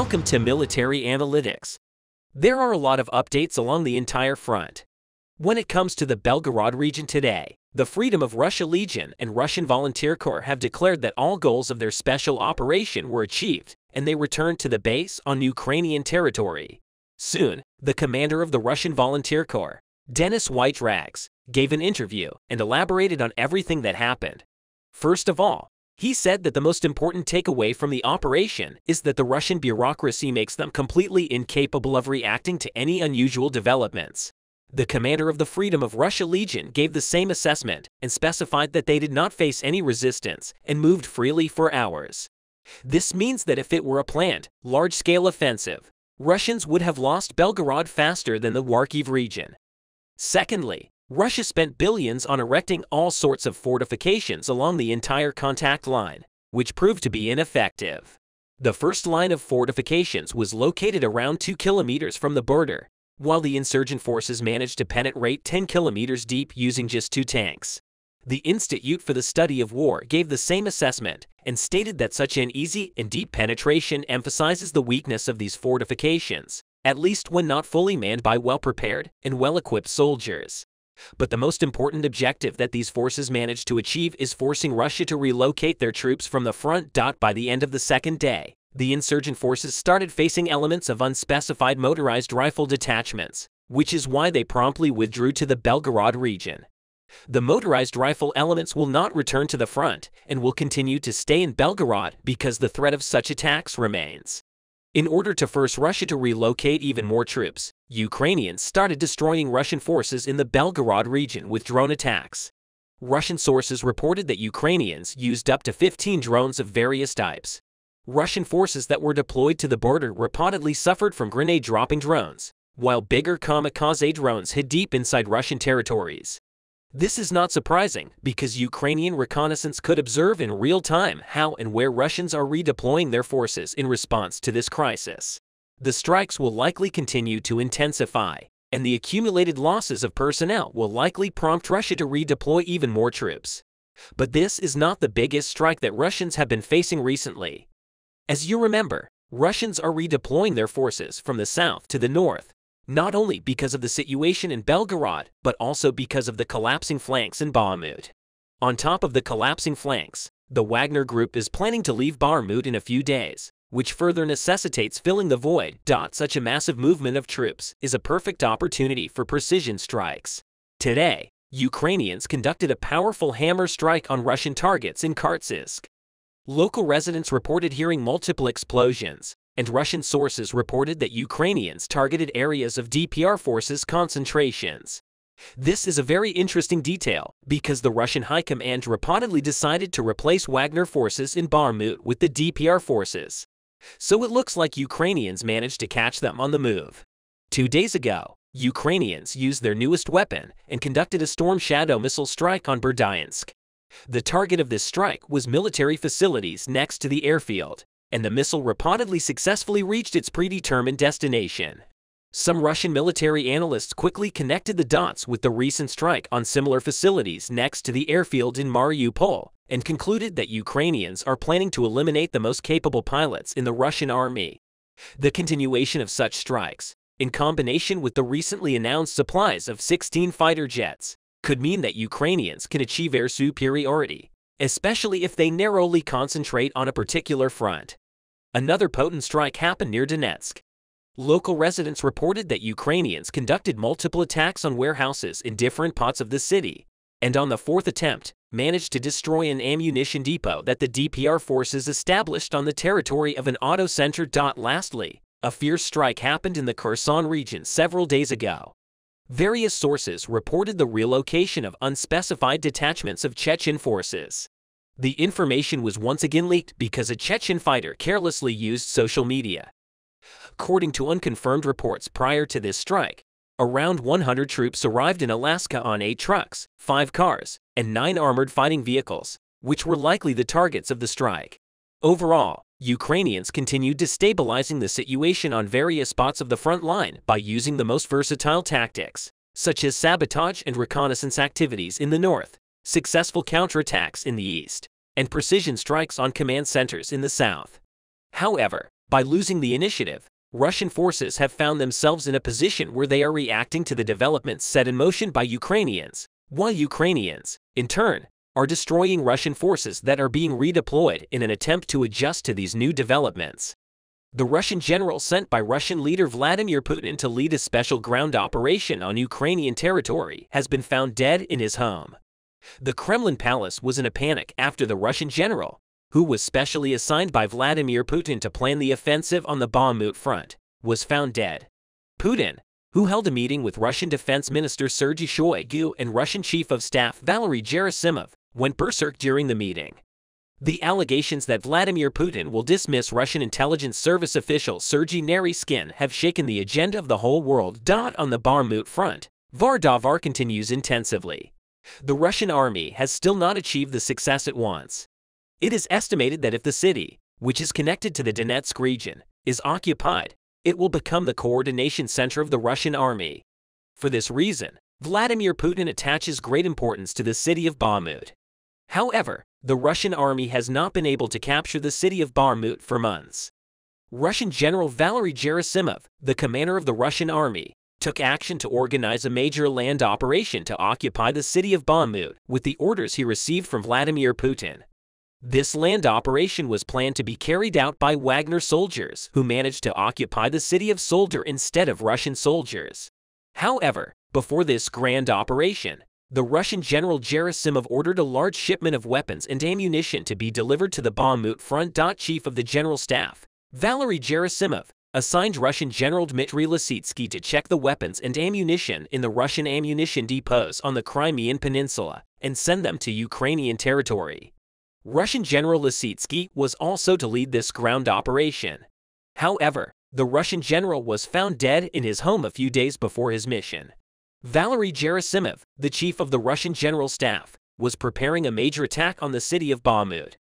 Welcome to Military Analytics. There are a lot of updates along the entire front. When it comes to the Belgorod region today, the Freedom of Russia Legion and Russian Volunteer Corps have declared that all goals of their special operation were achieved, and they returned to the base on Ukrainian territory. Soon, the commander of the Russian Volunteer Corps, Denis White-Rags, gave an interview and elaborated on everything that happened. First of all, he said that the most important takeaway from the operation is that the Russian bureaucracy makes them completely incapable of reacting to any unusual developments. The commander of the Freedom of Russia Legion gave the same assessment and specified that they did not face any resistance and moved freely for hours. This means that if it were a planned, large-scale offensive, Russians would have lost Belgorod faster than the Kharkiv region. Secondly, Russia spent billions on erecting all sorts of fortifications along the entire contact line, which proved to be ineffective. The first line of fortifications was located around 2 kilometers from the border, while the insurgent forces managed to penetrate 10 kilometers deep using just 2 tanks. The Institute for the Study of War gave the same assessment and stated that such an easy and deep penetration emphasizes the weakness of these fortifications, at least when not fully manned by well-prepared and well-equipped soldiers. But the most important objective that these forces managed to achieve is forcing Russia to relocate their troops from the front. By the end of the second day, the insurgent forces started facing elements of unspecified motorized rifle detachments, which is why they promptly withdrew to the Belgorod region. The motorized rifle elements will not return to the front and will continue to stay in Belgorod because the threat of such attacks remains. In order to force Russia to relocate even more troops, Ukrainians started destroying Russian forces in the Belgorod region with drone attacks. Russian sources reported that Ukrainians used up to 15 drones of various types. Russian forces that were deployed to the border reportedly suffered from grenade-dropping drones, while bigger kamikaze drones hid deep inside Russian territories. This is not surprising because Ukrainian reconnaissance could observe in real time how and where Russians are redeploying their forces in response to this crisis. The strikes will likely continue to intensify, and the accumulated losses of personnel will likely prompt Russia to redeploy even more troops. But this is not the biggest strike that Russians have been facing recently. As you remember, Russians are redeploying their forces from the south to the north, not only because of the situation in Belgorod, but also because of the collapsing flanks in Bakhmut. On top of the collapsing flanks, the Wagner Group is planning to leave Bakhmut in a few days, which further necessitates filling the void. Such a massive movement of troops is a perfect opportunity for precision strikes. Today, Ukrainians conducted a powerful hammer strike on Russian targets in Kharkiv. Local residents reported hearing multiple explosions, and Russian sources reported that Ukrainians targeted areas of DPR forces concentrations. This is a very interesting detail because the Russian High Command reportedly decided to replace Wagner forces in Bakhmut with the DPR forces. So it looks like Ukrainians managed to catch them on the move. 2 days ago, Ukrainians used their newest weapon and conducted a Storm Shadow missile strike on Berdyansk. The target of this strike was military facilities next to the airfield, and the missile reportedly successfully reached its predetermined destination. Some Russian military analysts quickly connected the dots with the recent strike on similar facilities next to the airfield in Mariupol and concluded that Ukrainians are planning to eliminate the most capable pilots in the Russian army. The continuation of such strikes, in combination with the recently announced supplies of 16 fighter jets, could mean that Ukrainians can achieve air superiority, especially if they narrowly concentrate on a particular front. Another potent strike happened near Donetsk. Local residents reported that Ukrainians conducted multiple attacks on warehouses in different parts of the city, and on the 4th attempt, managed to destroy an ammunition depot that the DPR forces established on the territory of an auto center. Lastly, a fierce strike happened in the Kherson region several days ago. Various sources reported the relocation of unspecified detachments of Chechen forces. The information was once again leaked because a Chechen fighter carelessly used social media. According to unconfirmed reports prior to this strike, around 100 troops arrived in Alaska on 8 trucks, 5 cars, and 9 armored fighting vehicles, which were likely the targets of the strike. Overall, Ukrainians continued destabilizing the situation on various spots of the front line by using the most versatile tactics, such as sabotage and reconnaissance activities in the north, successful counterattacks in the east, and precision strikes on command centers in the south. However, By losing the initiative, Russian forces have found themselves in a position where they are reacting to the developments set in motion by Ukrainians, while Ukrainians, in turn, are destroying Russian forces that are being redeployed in an attempt to adjust to these new developments. The Russian general sent by Russian leader Vladimir Putin to lead a special ground operation on Ukrainian territory has been found dead in his home. The Kremlin palace was in a panic after the Russian general, who was specially assigned by Vladimir Putin to plan the offensive on the Bakhmut front, was found dead. Putin, who held a meeting with Russian Defense Minister Sergei Shoigu and Russian Chief of Staff Valery Gerasimov, went berserk during the meeting. The allegations that Vladimir Putin will dismiss Russian intelligence service official Sergei Naryshkin have shaken the agenda of the whole world. On the Bakhmut front, Var continues intensively. The Russian army has still not achieved the success it wants. It is estimated that if the city, which is connected to the Donetsk region, is occupied, it will become the coordination center of the Russian army. For this reason, Vladimir Putin attaches great importance to the city of Bakhmut. However, the Russian army has not been able to capture the city of Bakhmut for months. Russian General Valery Gerasimov, the commander of the Russian army, took action to organize a major land operation to occupy the city of Bakhmut with the orders he received from Vladimir Putin. This land operation was planned to be carried out by Wagner soldiers who managed to occupy the city of Soledar instead of Russian soldiers. However, before this grand operation, the Russian General Gerasimov ordered a large shipment of weapons and ammunition to be delivered to the Bakhmut front. Chief of the General Staff, Valery Gerasimov, assigned Russian General Dmitry Lisitsky to check the weapons and ammunition in the Russian ammunition depots on the Crimean Peninsula and send them to Ukrainian territory. Russian General Lisitsky was also to lead this ground operation. However, the Russian general was found dead in his home a few days before his mission. Valery Gerasimov, the chief of the Russian General Staff, was preparing a major attack on the city of Bakhmut.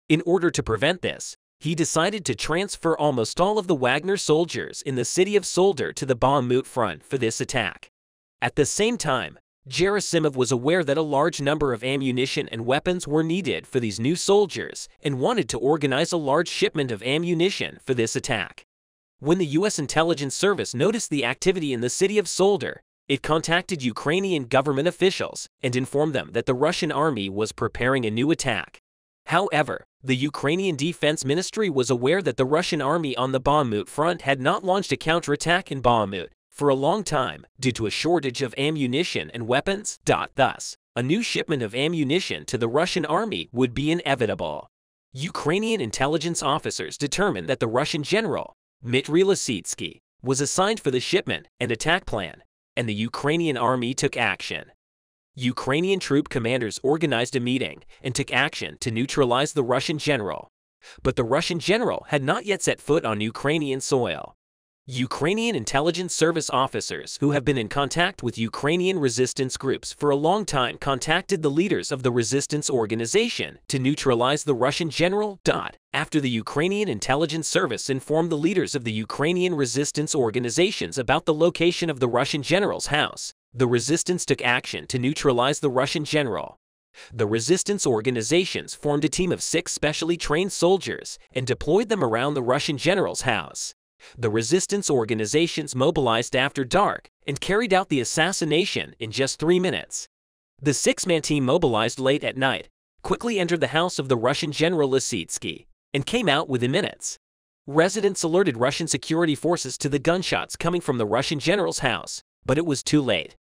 In order to prevent this, he decided to transfer almost all of the Wagner soldiers in the city of Soledar to the Bakhmut front for this attack. At the same time, Gerasimov was aware that a large number of ammunition and weapons were needed for these new soldiers and wanted to organize a large shipment of ammunition for this attack. When the U.S. intelligence service noticed the activity in the city of Soledar, it contacted Ukrainian government officials and informed them that the Russian army was preparing a new attack. However, the Ukrainian Defense Ministry was aware that the Russian army on the Bakhmut front had not launched a counterattack in Bakhmut for a long time due to a shortage of ammunition and weapons. Thus, a new shipment of ammunition to the Russian army would be inevitable. Ukrainian intelligence officers determined that the Russian general, Dmitry Lisitsky, was assigned for the shipment and attack plan, and the Ukrainian army took action. Ukrainian troop commanders organized a meeting and took action to neutralize the Russian general. But the Russian general had not yet set foot on Ukrainian soil. Ukrainian intelligence service officers who have been in contact with Ukrainian resistance groups for a long time contacted the leaders of the resistance organization to neutralize the Russian general. After the Ukrainian intelligence service informed the leaders of the Ukrainian resistance organizations about the location of the Russian general's house, the resistance took action to neutralize the Russian general. The resistance organizations formed a team of 6 specially trained soldiers and deployed them around the Russian general's house. The resistance organizations mobilized after dark and carried out the assassination in just 3 minutes. The 6-man team mobilized late at night, quickly entered the house of the Russian General Lisitsky, and came out within minutes. Residents alerted Russian security forces to the gunshots coming from the Russian general's house, but it was too late.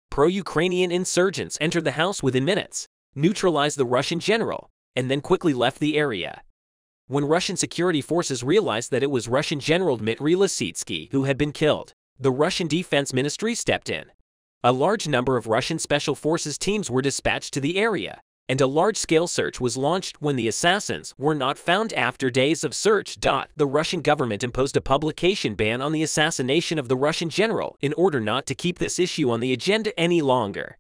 Pro-Ukrainian insurgents entered the house within minutes, neutralized the Russian general, and then quickly left the area. When Russian security forces realized that it was Russian General Dmitry Lisitsky who had been killed, the Russian Defense Ministry stepped in. A large number of Russian Special Forces teams were dispatched to the area, and a large-scale search was launched when the assassins were not found. After days of search, the Russian government imposed a publication ban on the assassination of the Russian general in order not to keep this issue on the agenda any longer.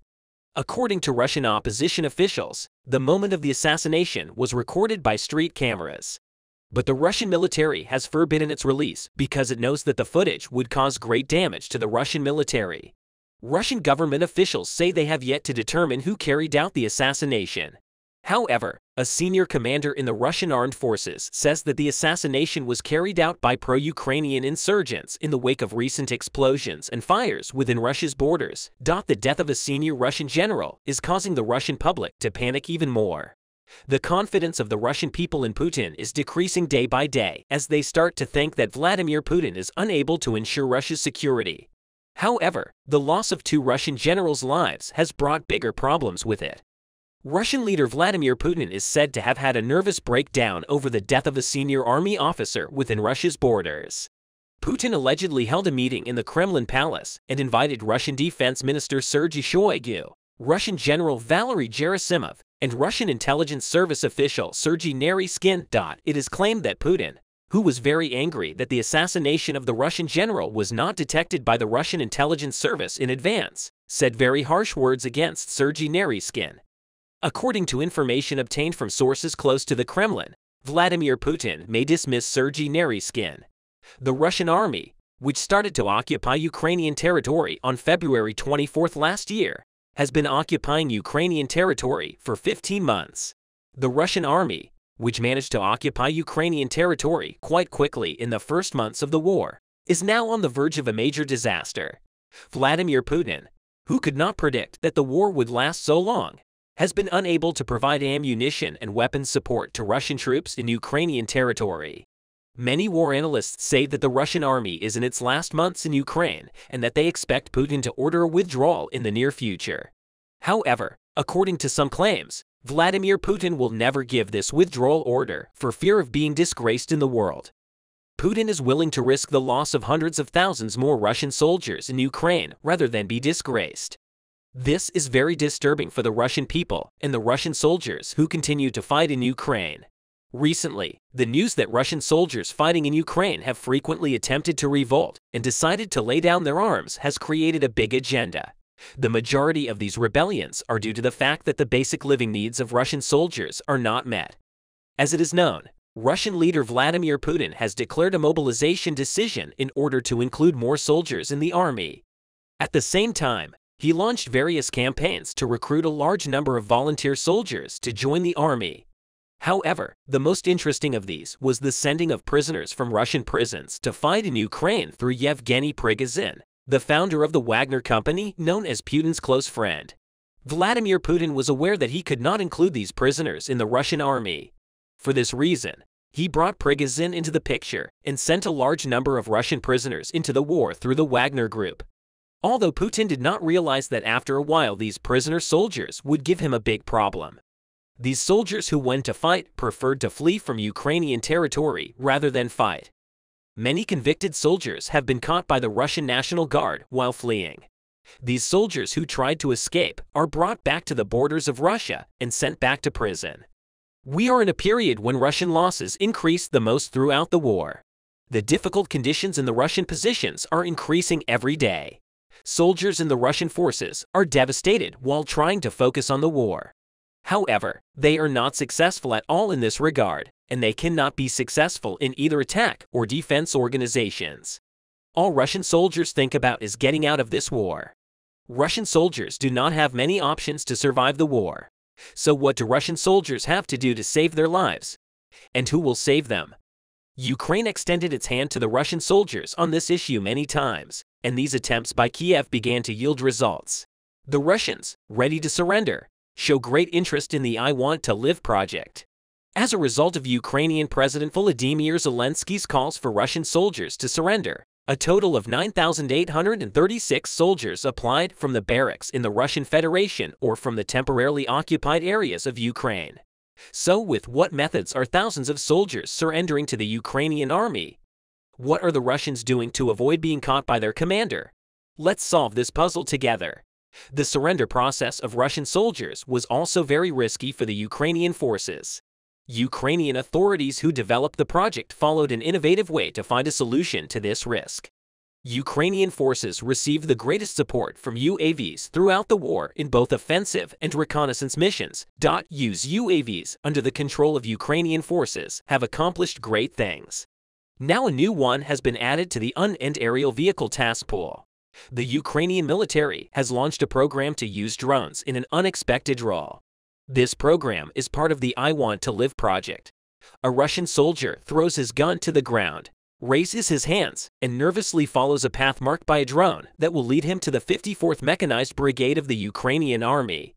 According to Russian opposition officials, the moment of the assassination was recorded by street cameras. But the Russian military has forbidden its release because it knows that the footage would cause great damage to the Russian military. Russian government officials say they have yet to determine who carried out the assassination. However, a senior commander in the Russian armed forces, says that the assassination was carried out by pro-Ukrainian insurgents in the wake of recent explosions and fires within Russia's borders. The death of a senior Russian general is causing the Russian public to panic even more. The confidence of the Russian people in Putin is decreasing day by day as they start to think that Vladimir Putin is unable to ensure Russia's security. However, the loss of 2 Russian generals' lives has brought bigger problems with it. Russian leader Vladimir Putin is said to have had a nervous breakdown over the death of a senior army officer within Russia's borders. Putin allegedly held a meeting in the Kremlin Palace and invited Russian Defense Minister Sergei Shoigu, Russian General Valery Gerasimov, and Russian intelligence service official Sergei Naryshkin. It is claimed that Putin, who was very angry that the assassination of the Russian general was not detected by the Russian intelligence service in advance, said very harsh words against Sergei Naryshkin. According to information obtained from sources close to the Kremlin, Vladimir Putin may dismiss Sergei Naryshkin. The Russian army, which started to occupy Ukrainian territory on February 24 last year, has been occupying Ukrainian territory for 15 months. The Russian army, which managed to occupy Ukrainian territory quite quickly in the first months of the war, is now on the verge of a major disaster. Vladimir Putin, who could not predict that the war would last so long, has been unable to provide ammunition and weapons support to Russian troops in Ukrainian territory. Many war analysts say that the Russian army is in its last months in Ukraine and that they expect Putin to order a withdrawal in the near future. However, according to some claims, Vladimir Putin will never give this withdrawal order for fear of being disgraced in the world. Putin is willing to risk the loss of hundreds of thousands more Russian soldiers in Ukraine rather than be disgraced. This is very disturbing for the Russian people and the Russian soldiers who continue to fight in Ukraine. Recently, the news that Russian soldiers fighting in Ukraine have frequently attempted to revolt and decided to lay down their arms has created a big agenda. The majority of these rebellions are due to the fact that the basic living needs of Russian soldiers are not met. As it is known, Russian leader Vladimir Putin has declared a mobilization decision in order to include more soldiers in the army. At the same time, he launched various campaigns to recruit a large number of volunteer soldiers to join the army. However, the most interesting of these was the sending of prisoners from Russian prisons to fight in Ukraine through Yevgeny Prigozhin, the founder of the Wagner Company, known as Putin's close friend. Vladimir Putin was aware that he could not include these prisoners in the Russian army. For this reason, he brought Prigozhin into the picture and sent a large number of Russian prisoners into the war through the Wagner Group. Although Putin did not realize that after a while these prisoner soldiers would give him a big problem. These soldiers who went to fight preferred to flee from Ukrainian territory rather than fight. Many convicted soldiers have been caught by the Russian National Guard while fleeing. These soldiers who tried to escape are brought back to the borders of Russia and sent back to prison. We are in a period when Russian losses increased the most throughout the war. The difficult conditions in the Russian positions are increasing every day. Soldiers in the Russian forces are devastated while trying to focus on the war. However, they are not successful at all in this regard, and they cannot be successful in either attack or defense organizations. All Russian soldiers think about is getting out of this war. Russian soldiers do not have many options to survive the war. So what do Russian soldiers have to do to save their lives? And who will save them? Ukraine extended its hand to the Russian soldiers on this issue many times, and these attempts by Kiev began to yield results. The Russians, ready to surrender, show great interest in the I Want to Live project. As a result of Ukrainian President Volodymyr Zelensky's calls for Russian soldiers to surrender, a total of 9,836 soldiers applied from the barracks in the Russian Federation or from the temporarily occupied areas of Ukraine. So with what methods are thousands of soldiers surrendering to the Ukrainian army? What are the Russians doing to avoid being caught by their commander? Let's solve this puzzle together. The surrender process of Russian soldiers was also very risky for the Ukrainian forces. Ukrainian authorities who developed the project followed an innovative way to find a solution to this risk. Ukrainian forces received the greatest support from UAVs throughout the war in both offensive and reconnaissance missions. Use UAVs under the control of Ukrainian forces have accomplished great things. Now a new one has been added to the Unmanned Aerial Vehicle Task Pool. The Ukrainian military has launched a program to use drones in an unexpected role. This program is part of the I Want to Live project. A Russian soldier throws his gun to the ground, raises his hands, and nervously follows a path marked by a drone that will lead him to the 54th Mechanized Brigade of the Ukrainian Army.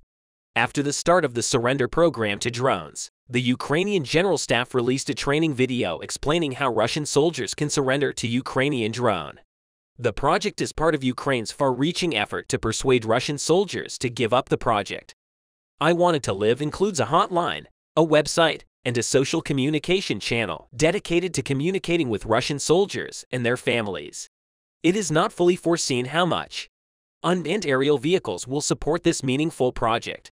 After the start of the surrender program to drones, the Ukrainian General Staff released a training video explaining how Russian soldiers can surrender to Ukrainian drone. The project is part of Ukraine's far-reaching effort to persuade Russian soldiers to give up the project. I Wanted to Live includes a hotline, a website, and a social communication channel dedicated to communicating with Russian soldiers and their families. It is not fully foreseen how much unmanned aerial vehicles will support this meaningful project.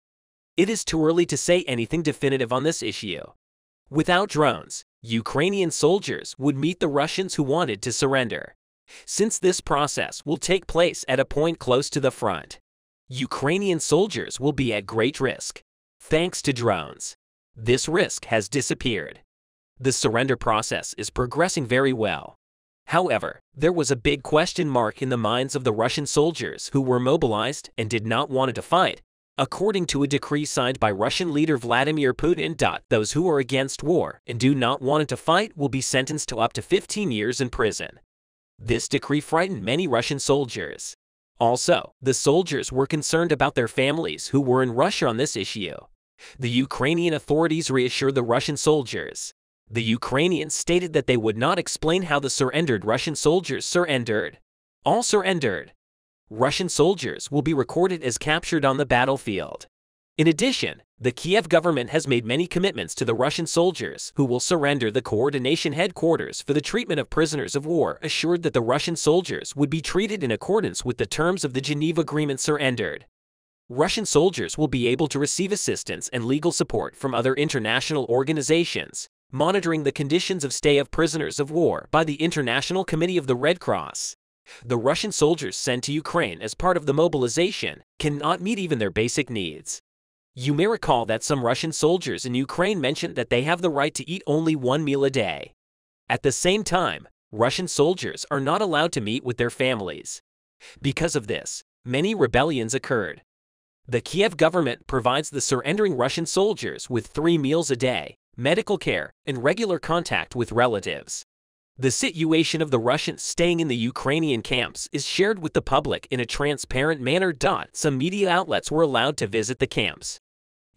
It is too early to say anything definitive on this issue. Without drones, Ukrainian soldiers would meet the Russians who wanted to surrender. Since this process will take place at a point close to the front, Ukrainian soldiers will be at great risk. Thanks to drones, this risk has disappeared. The surrender process is progressing very well. However, there was a big question mark in the minds of the Russian soldiers who were mobilized and did not want to fight. According to a decree signed by Russian leader Vladimir Putin, those who are against war and do not want to fight will be sentenced to up to 15 years in prison. This decree frightened many Russian soldiers. Also, the soldiers were concerned about their families who were in Russia on this issue. The Ukrainian authorities reassured the Russian soldiers. The Ukrainians stated that they would not explain how the surrendered Russian soldiers surrendered. All surrendered Russian soldiers will be recorded as captured on the battlefield. In addition, the Kiev government has made many commitments to the Russian soldiers who will surrender. The coordination headquarters for the treatment of prisoners of war assured that the Russian soldiers would be treated in accordance with the terms of the Geneva Agreement surrendered. Russian soldiers will be able to receive assistance and legal support from other international organizations, monitoring the conditions of stay of prisoners of war by the International Committee of the Red Cross. The Russian soldiers sent to Ukraine as part of the mobilization cannot meet even their basic needs. You may recall that some Russian soldiers in Ukraine mentioned that they have the right to eat only one meal a day. At the same time, Russian soldiers are not allowed to meet with their families. Because of this, many rebellions occurred. The Kiev government provides the surrendering Russian soldiers with 3 meals a day, medical care, and regular contact with relatives. The situation of the Russians staying in the Ukrainian camps is shared with the public in a transparent manner. Some media outlets were allowed to visit the camps.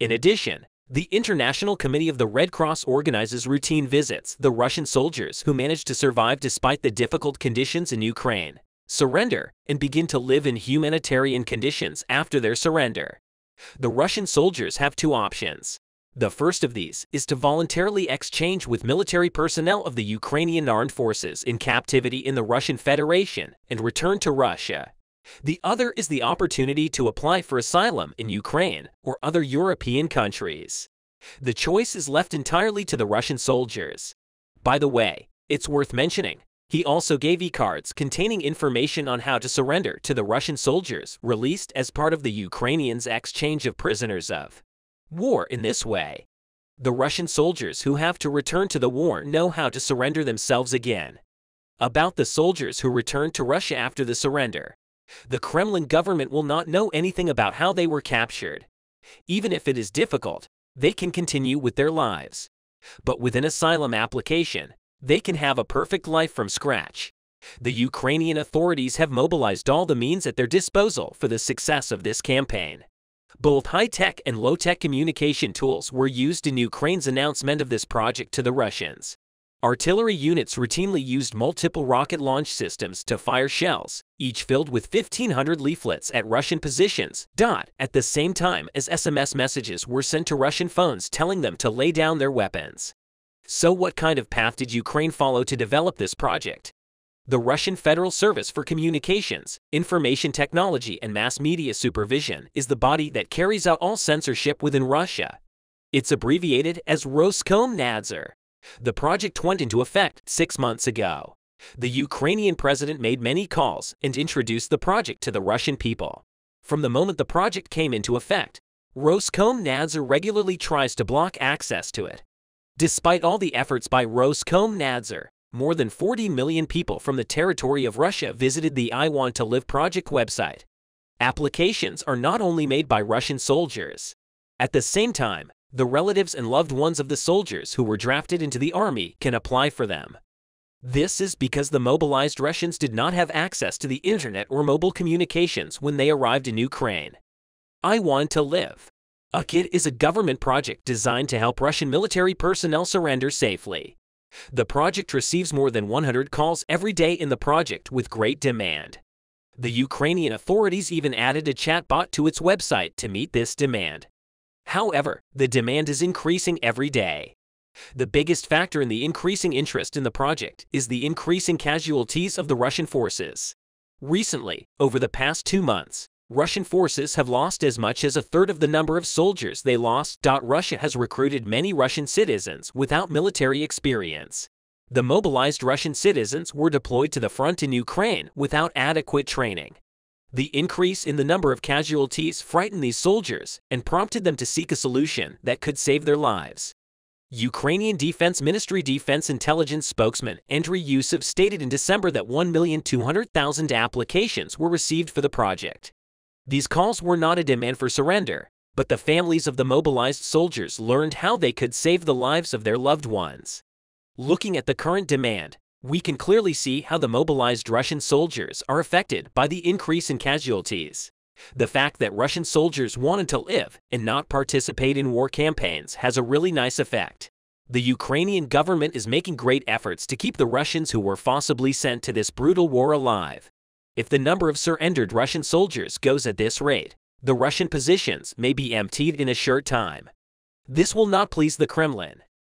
In addition, the International Committee of the Red Cross organizes routine visits. The Russian soldiers who manage to survive despite the difficult conditions in Ukraine surrender and begin to live in humanitarian conditions after their surrender. The Russian soldiers have 2 options. The first of these is to voluntarily exchange with military personnel of the Ukrainian armed forces in captivity in the Russian Federation and return to Russia. The other is the opportunity to apply for asylum in Ukraine or other European countries. The choice is left entirely to the Russian soldiers. By the way, it's worth mentioning, he also gave e-cards containing information on how to surrender to the Russian soldiers released as part of the Ukrainians' exchange of prisoners of war. In this way, the Russian soldiers who have to return to the war know how to surrender themselves again. About the soldiers who returned to Russia after the surrender, the Kremlin government will not know anything about how they were captured. Even if it is difficult, they can continue with their lives. But with an asylum application, they can have a perfect life from scratch. The Ukrainian authorities have mobilized all the means at their disposal for the success of this campaign. Both high-tech and low-tech communication tools were used in Ukraine's announcement of this project to the Russians. Artillery units routinely used multiple rocket launch systems to fire shells, each filled with 1,500 leaflets at Russian positions. At the same time as SMS messages were sent to Russian phones telling them to lay down their weapons. So what kind of path did Ukraine follow to develop this project? The Russian Federal Service for Communications, Information Technology and Mass Media Supervision is the body that carries out all censorship within Russia. It's abbreviated as Roskomnadzor. The project went into effect 6 months ago. The Ukrainian president made many calls and introduced the project to the Russian people. From the moment the project came into effect, Roskomnadzor regularly tries to block access to it. Despite all the efforts by Roskomnadzor, more than 40 million people from the territory of Russia visited the I Want to Live project website. Applications are not only made by Russian soldiers. At the same time, the relatives and loved ones of the soldiers who were drafted into the army can apply for them. This is because the mobilized Russians did not have access to the internet or mobile communications when they arrived in Ukraine. I Want to Live. A Kit is a government project designed to help Russian military personnel surrender safely. The project receives more than 100 calls every day in the project with great demand. The Ukrainian authorities even added a chatbot to its website to meet this demand. However, the demand is increasing every day. The biggest factor in the increasing interest in the project is the increasing casualties of the Russian forces. Recently, over the past 2 months, Russian forces have lost as much as a third of the number of soldiers they lost. Russia has recruited many Russian citizens without military experience. The mobilized Russian citizens were deployed to the front in Ukraine without adequate training. The increase in the number of casualties frightened these soldiers and prompted them to seek a solution that could save their lives. Ukrainian Defense Ministry Defense Intelligence spokesman Andriy Yusov stated in December that 1,200,000 applications were received for the project. These calls were not a demand for surrender, but the families of the mobilized soldiers learned how they could save the lives of their loved ones. Looking at the current demand, we can clearly see how the mobilized Russian soldiers are affected by the increase in casualties. The fact that Russian soldiers wanted to live and not participate in war campaigns has a really nice effect. The Ukrainian government is making great efforts to keep the Russians who were forcibly sent to this brutal war alive. If the number of surrendered Russian soldiers goes at this rate, the Russian positions may be emptied in a short time. This will not please the Kremlin.